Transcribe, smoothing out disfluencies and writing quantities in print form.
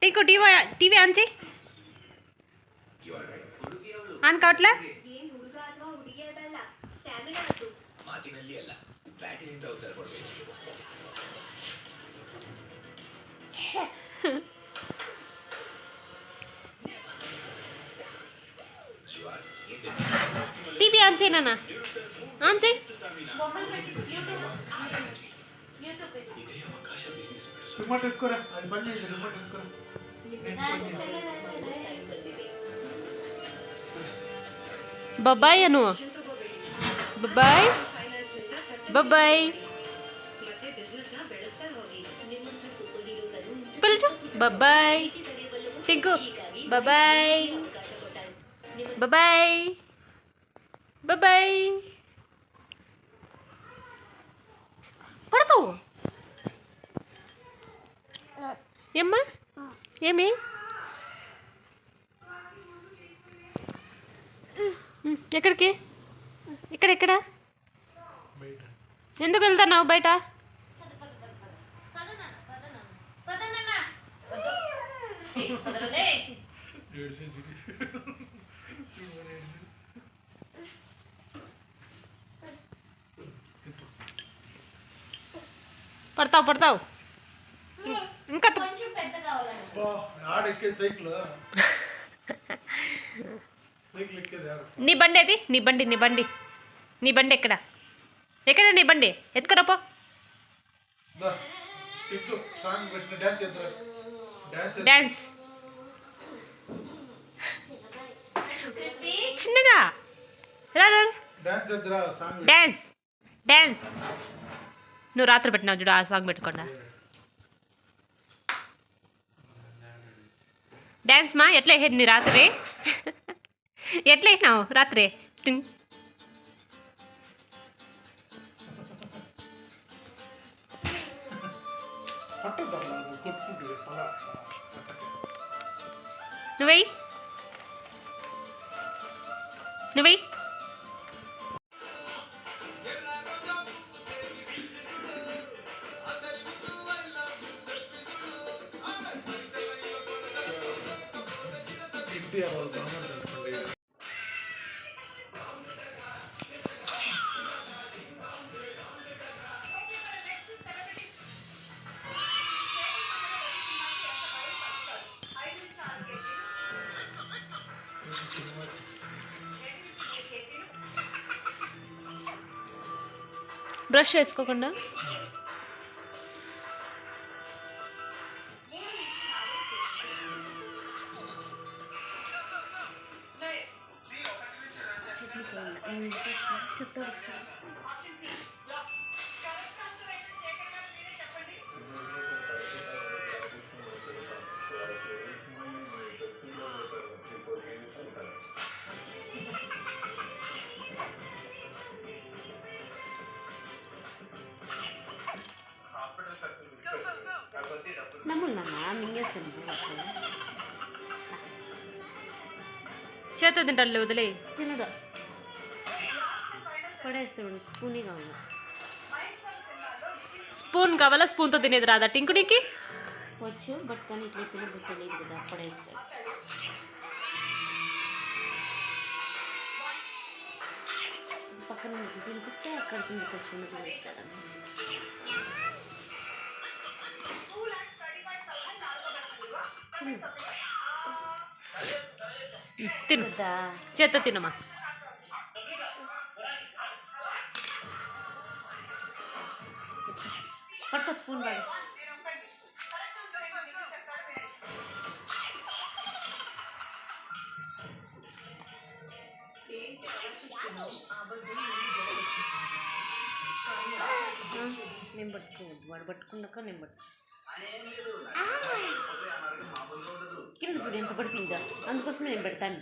टीको टीवी आन चेई आन कावट्ला टीवी आन चेई नाना आन चेई రిమోట్ ఎత్తుకోరా అది పని చేసి రిమోట్ ఎత్తుకోరా బాబాయ్ అను బాబాయ్ బాబాయ్ పిలుచు బాబాయ్ టింకు బాబాయ్ బాబాయ్ బాబాయ్ పడతావు ఏమ్మా ఏమి ఎక్కడికి ఇక్కడెక్కడ ఎందుకు వెళ్తున్నావు బయట పడతావు పడతావు ఇంకా నీ బండి అది నీ బండి నీ బండి నీ బండి ఎక్కడ ఎక్కడ నీ బండి ఎత్తుకురాపో డాన్స్ చిన్నగా రా డాన్స్ డాన్స్ నువ్వు రాత్రి పెట్టినావు చూడు ఆ సాంగ్ పెట్టుకోండా డ్యాన్స్ మా ఎట్లా వేసేది రాత్రి ఎట్లా వేసినావు రాత్రి నువ్వై నువ్వై బ్రష్ చేసుకోకుండా చేత తింటాడు వదిలే తినగా పడేస్తాడు స్పూన్ కావాలి స్పూన్ కావాలా స్పూన్తో తినేది రాదా టింకుడికి వచ్చు బట్ కానీ ఇట్లా తినబుద్ధి తెలియదు కదా పడేస్తాడు పక్కన తినిపిస్తే అక్కడ తిండికొచ్చి తినేస్తాడు తిను చేత్తో తినమ్మా పట్టుకో స్పూన్ బాగా నేను పట్టుకోవద్దు వాడు పట్టుకున్నాక నేను పట్టుకో కింద చూడు ఎంత పడిపోయిందా అందుకోసమే నేను పెడతాను